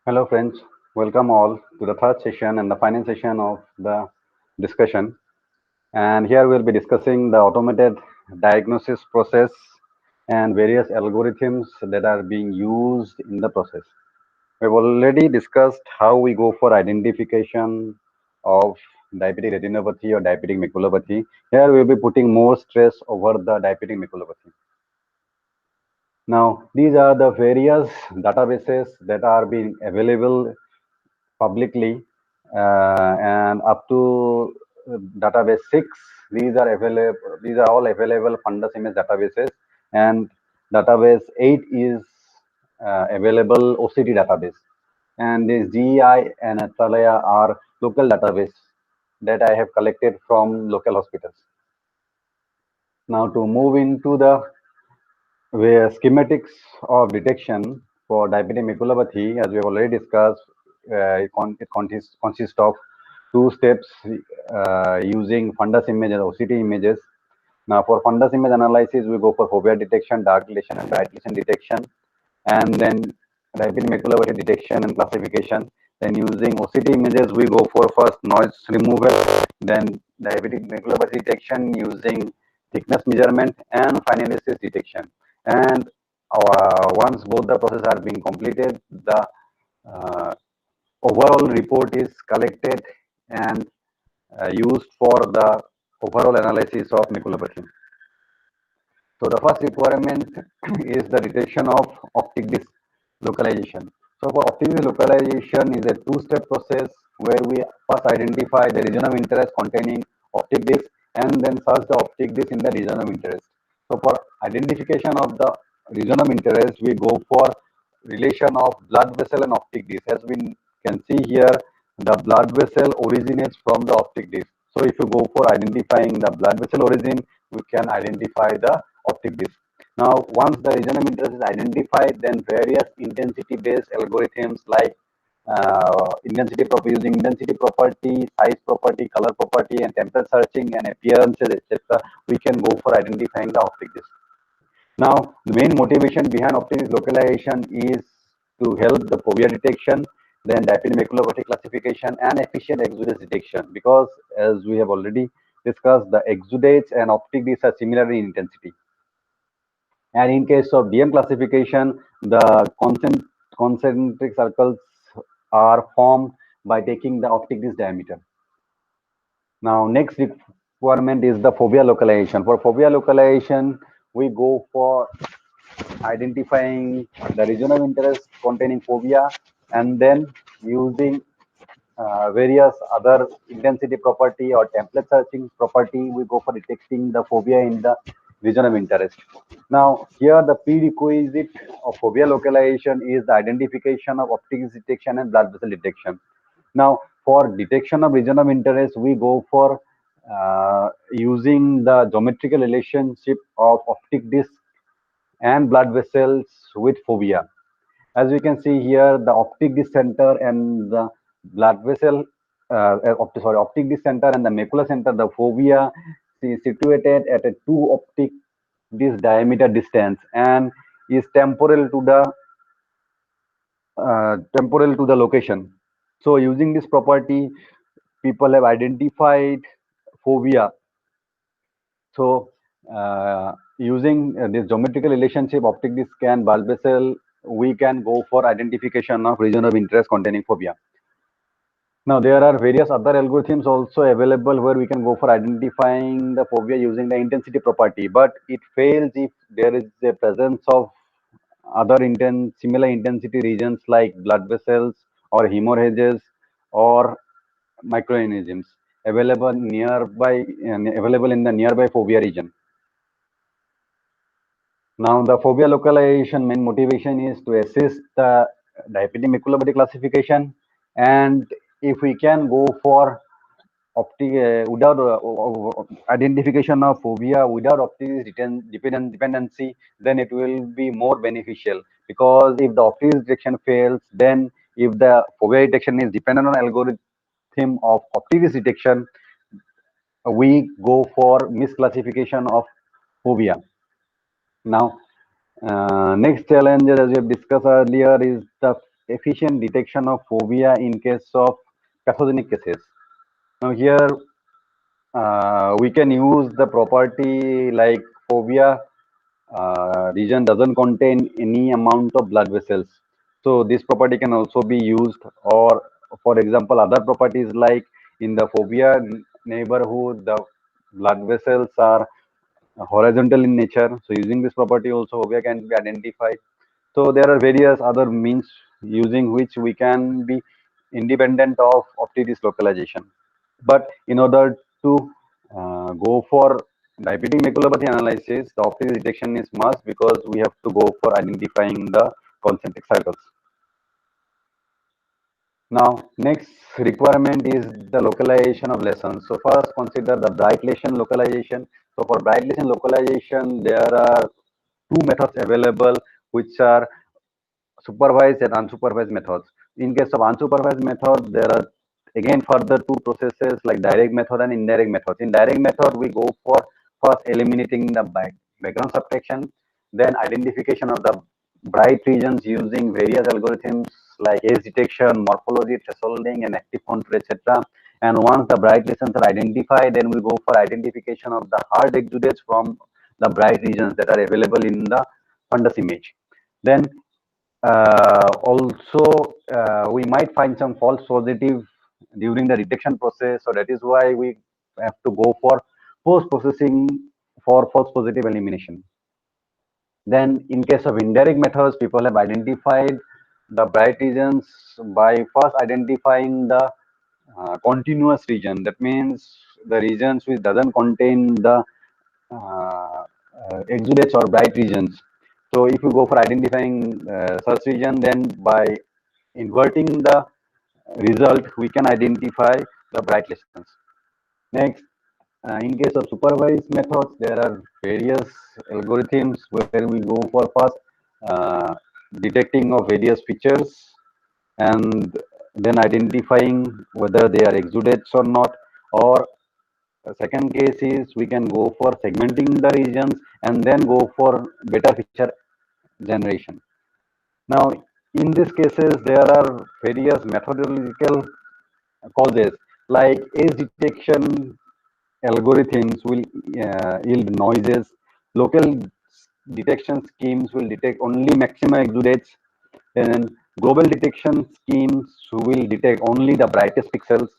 Hello, friends. Welcome all to the third session and the final session of the discussion. And here we'll be discussing the automated diagnosis process and various algorithms that are being used in the process. We've already discussed how we go for identification of diabetic retinopathy or diabetic maculopathy. Here we'll be putting more stress over the diabetic maculopathy. Now, these are the various databases that are being available publicly and up to database 6 these are all available fundus image databases, and database 8 is available OCT database, and this GEI and Astralaya are local database that I have collected from local hospitals. Now to move into the schematics of detection for diabetic maculopathy, as we have already discussed, consists of two steps using fundus image and OCT images. Now, for fundus image analysis, we go for fovea detection, dark lesion, and bright lesion detection, and then diabetic maculopathy detection and classification. Then, using OCT images, we go for first noise removal, then diabetic maculopathy detection using thickness measurement, and finally detection. And once both the processes are being completed, the uh, overall report is collected and used for the overall analysis of maculopathy. So the first requirement is the detection of optic disc localization. So for optic disc localization is a two-step process where we first identify the region of interest containing optic disc and then search the optic disc in the region of interest. So for identification of the region of interest, we go for relation of blood vessel and optic disc. As we can see here, the blood vessel originates from the optic disc. So if you go for identifying the blood vessel origin, we can identify the optic disc. Now, once the region of interest is identified, then various intensity-based algorithms like using intensity property, size property, color property, and temperature searching and appearances, etc., we can go for identifying the optic disc. Now, the main motivation behind optic disc localization is to help the fovea detection, then diabetic maculopathy classification, and efficient exudates detection. Because as we have already discussed, the exudates and optic discs are similar in intensity. And in case of DM classification, the concentric circles are formed by taking the optic disc diameter. Now, next requirement is the fovea localization. For fovea localization, we go for identifying the region of interest containing fovea, and then using various other intensity property or template searching property, we go for detecting the fovea in the region of interest. Now, here the prerequisite of fovea localization is the identification of optic detection and blood vessel detection. Now, for detection of region of interest, we go for using the geometrical relationship of optic disc and blood vessels with fovea. As we can see here, the optic disc center and the blood vessel, optic disc center and the macula center, the fovea is situated at a 2 optic disc diameter distance and is temporal to the location. So using this property, people have identified fovea. So using this geometrical relationship, optic disc and bulb vessel, we can go for identification of region of interest containing fovea. Now, there are various other algorithms also available where we can go for identifying the fovea using the intensity property, but it fails if there is a presence of other similar intensity regions like blood vessels or hemorrhages or microaneurysms available available in the nearby fovea region. Now, the fovea localization main motivation is to assist the diabetic maculopathy classification, and if we can go for without identification of fovea without optic dependency, then it will be more beneficial. Because if the optic detection fails, then if the fovea detection is dependent on algorithm of optic detection, we go for misclassification of fovea. Now, next challenge, as we have discussed earlier, is the efficient detection of phobia in case of pathogenic cases. Now here we can use the property like phobia region doesn't contain any amount of blood vessels. So this property can also be used, or for example, other properties like in the phobia neighborhood, the blood vessels are horizontal in nature. So using this property also phobia can be identified. So there are various other means using which we can be independent of optic localization. But in order to go for diabetic maculopathy analysis, the optic detection is must because we have to go for identifying the concentric circles. Now, next requirement is the localization of lesions. So first consider the bright lesion localization. So for bright lesion localization, there are two methods available which are supervised and unsupervised methods. In case of unsupervised method, there are again further two processes like direct method and indirect method. In direct method, we go for first eliminating the background subtraction, then identification of the bright regions using various algorithms like age detection, morphology, thresholding, and active contour, etc. And once the bright lesions are identified, then we go for identification of the hard exudates from the bright regions that are available in the fundus image. Then also we might find some false positive during the detection process, so that is why we have to go for post processing for false positive elimination. Then in case of indirect methods, people have identified the bright regions by first identifying the continuous region. That means the regions which doesn't contain the exudates or bright regions. So if you go for identifying such region, then by inverting the result, we can identify the bright lesions. Next, in case of supervised methods, there are various algorithms where we go for first uh, detecting of various features and then identifying whether they are exudates or not, or second case is we can go for segmenting the regions and then go for better feature generation. Now, in these cases, there are various methodological causes like age detection algorithms will yield noises. Local detection schemes will detect only maximum exudates. Then global detection schemes will detect only the brightest pixels.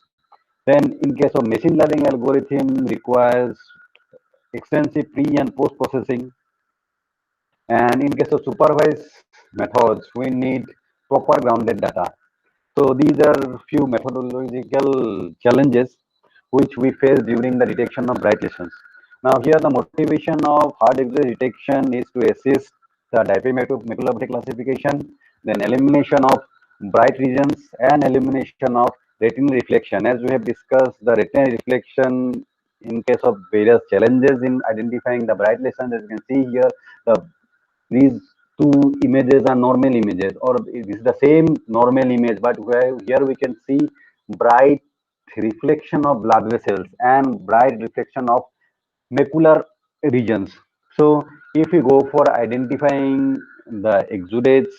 Then in case of machine learning algorithm requires extensive pre and post processing. And in case of supervised methods, we need proper grounded data. So these are few methodological challenges which we face during the detection of bright lesions. Now here the motivation of hard exudate detection is to assist the diabetic classification, then elimination of bright regions and elimination of retinal reflection. As we have discussed, the retinal reflection in case of various challenges in identifying the bright lesions, as you can see here, these two images are normal images, or it is the same normal image, but where here we can see bright reflection of blood vessels and bright reflection of macular regions. So if we go for identifying the exudates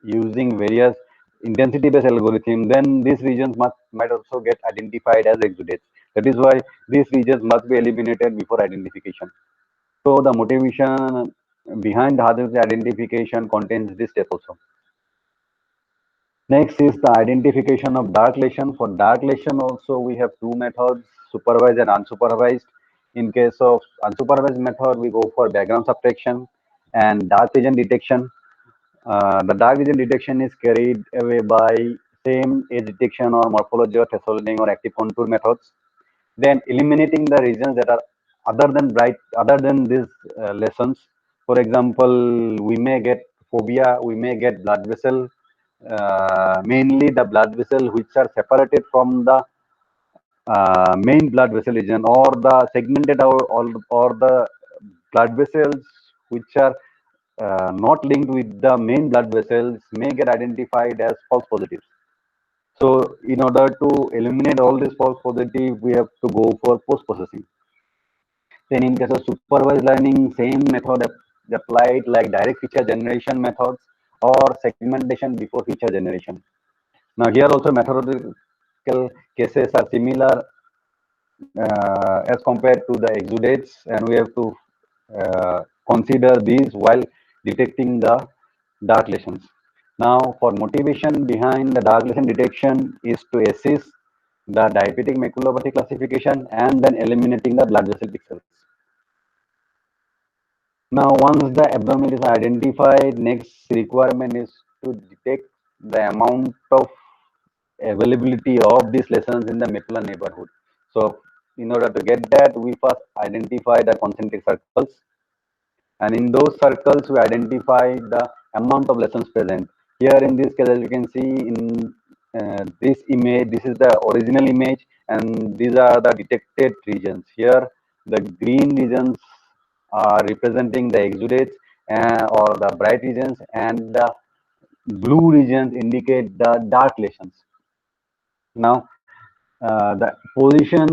using various intensity based algorithm, then these regions might also get identified as exudates. That is why these regions must be eliminated before identification. So the motivation behind hazard identification contains this step also. Next is the identification of dark lesion. For dark lesion also we have two methods, supervised and unsupervised. In case of unsupervised method, we go for background subtraction and dark region detection. The dark region detection is carried away by same age detection or morphology or thresholding or active contour methods. Then eliminating the regions that are other than these lessons. For example, we may get phobia, we may get blood vessel, mainly the blood vessel which are separated from the main blood vessel region, or the segmented, or the blood vessels which are not linked with the main blood vessels may get identified as false positives. So in order to eliminate all these false positive, we have to go for post processing. Then in case of supervised learning, same method applied like direct feature generation methods. or segmentation before future generation. Now here also methodological cases are similar as compared to the exudates, and we have to consider these while detecting the dark lesions. Now, for motivation behind the dark lesion detection is to assist the diabetic maculopathy classification and then eliminating the blood vessel pixels. Now, once the abdomen is identified, next requirement is to detect the amount of availability of these lesions in the macular neighborhood. So, in order to get that, we first identify the concentric circles, and in those circles, we identify the amount of lesions present. Here, in this case, as you can see in this image, this is the original image, and these are the detected regions. Here, the green regions are representing the exudates or the bright regions, and the blue regions indicate the dark lesions. Now, the position,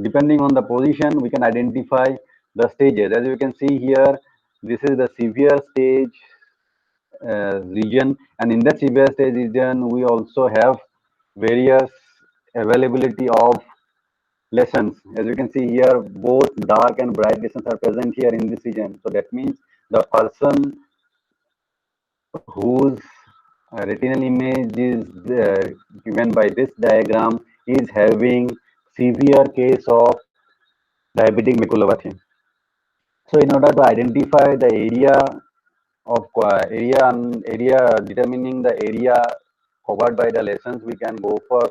depending on the position, we can identify the stages. As you can see here, this is the severe stage region, and in that severe stage region, we also have various availability of lesions. As you can see here, both dark and bright lesions are present here in this region. So that means the person whose retinal image is given by this diagram is having severe case of diabetic maculopathy. So in order to identify the area of area determining the area covered by the lesions, we can go for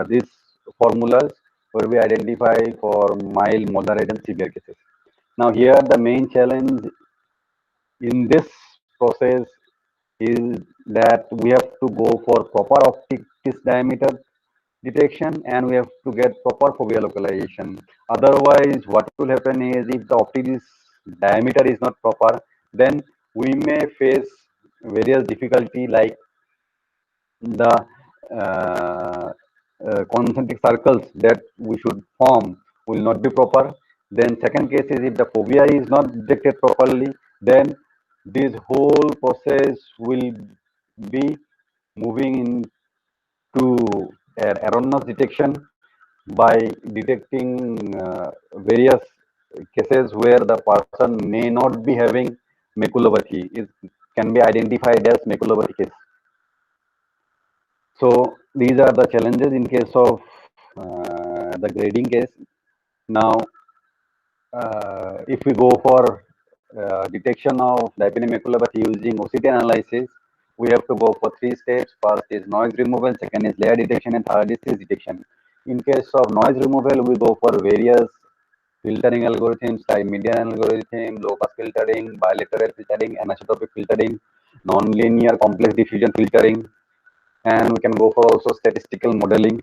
these formulas where we identify for mild, moderate, and severe cases. Now here the main challenge in this process is that we have to go for proper optic disc diameter detection, and we have to get proper fovea localization. Otherwise, what will happen is if the optic disc diameter is not proper, then we may face various difficulty like the concentric circles that we should form will not be proper. Then second case is if the fovea is not detected properly, then this whole process will be moving into erroneous detection by detecting various cases where the person may not be having maculopathy. It can be identified as maculopathy case. So these are the challenges in case of the grading case. Now, if we go for detection of diabetic maculopathy using OCT analysis, we have to go for three steps. First is noise removal, second is layer detection, and third is detection. In case of noise removal, we go for various filtering algorithms like median algorithm, low pass filtering, bilateral filtering, anisotropic filtering, nonlinear complex diffusion filtering, and we can go for also statistical modeling.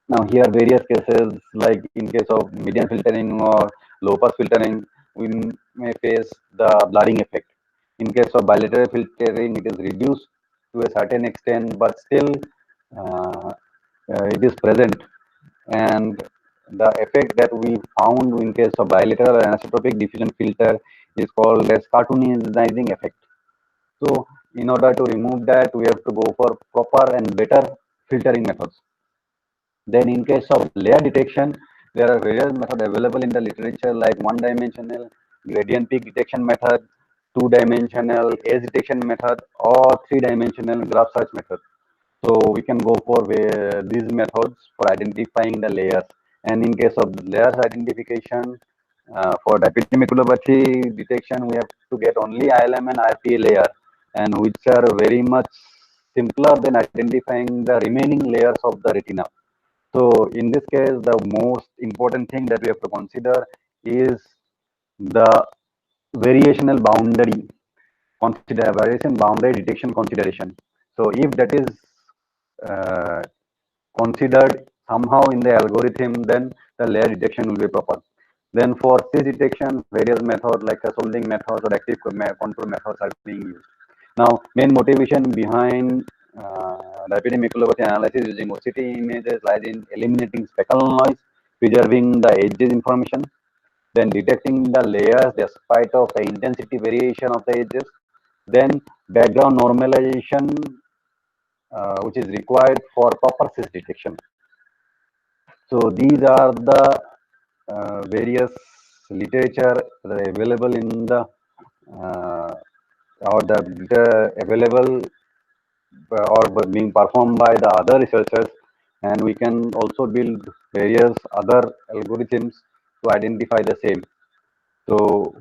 Now here various cases like in case of median filtering or low pass filtering, we may face the blurring effect. In case of bilateral filtering, it is reduced to a certain extent, but still uh, it is present. And the effect that we found in case of bilateral anisotropic diffusion filter is called as cartoonizing effect. So in order to remove that, we have to go for proper and better filtering methods. Then in case of layer detection, there are various methods available in the literature like one-dimensional gradient peak detection method, two-dimensional edge detection method, or three-dimensional graph search method. So we can go for these methods for identifying the layers. And in case of layers identification, for diabetic maculopathy detection, we have to get only ILM and RPA layer, and which are very much simpler than identifying the remaining layers of the retina. So in this case, the most important thing that we have to consider is the variational boundary variation boundary detection consideration. So if that is uh, considered somehow in the algorithm, then the layer detection will be proper. Then for this detection, various methods like soldering methods or active control methods are being used. Now, main motivation behind diabetic maculopathy analysis using OCT images lies in eliminating speckle noise, preserving the edges information, then detecting the layers despite of the intensity variation of the edges, then background normalization, which is required for proper cyst detection. So these are the various literature that are available in the uh, or the available or being performed by the other researchers, and we can also build various other algorithms to identify the same. So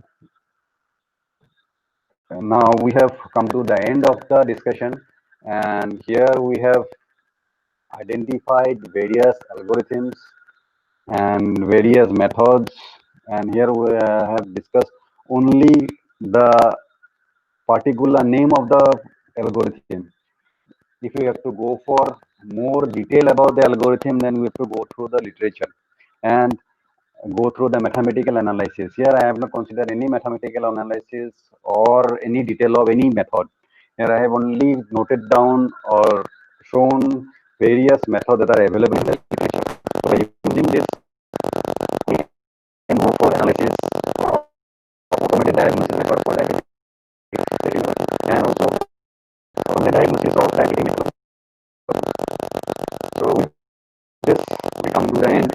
now we have come to the end of the discussion, and here we have identified various algorithms and various methods, and here we have discussed only the particular name of the algorithm. If we have to go for more detail about the algorithm, then we have to go through the literature and go through the mathematical analysis. Here I have not considered any mathematical analysis or any detail of any method. Here I have only noted down or shown various methods that are available in the literature. So by using this, we can go for analysis of automated diagnosis method for diabetic and also for the diagnosis of diabetic method. So with this, we come to the end.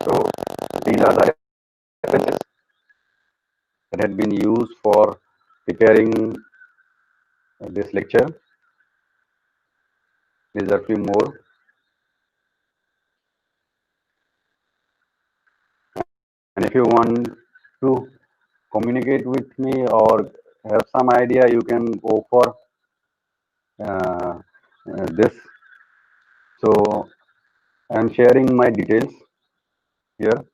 So these are the references that had been used for preparing this lecture. These are few more. And if you want to communicate with me or have some idea, you can go for this. So I'm sharing my details here.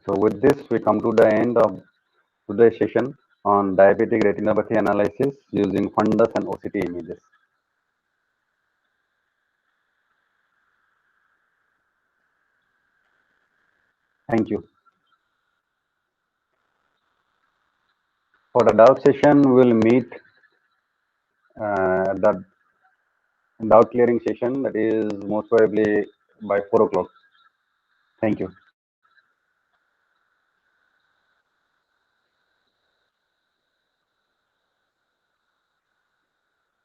So with this, we come to the end of today's session on diabetic retinopathy analysis using fundus and OCT images. Thank you. For the doubt session, we'll meet the doubt clearing session, that is most probably by 4 o'clock. Thank you.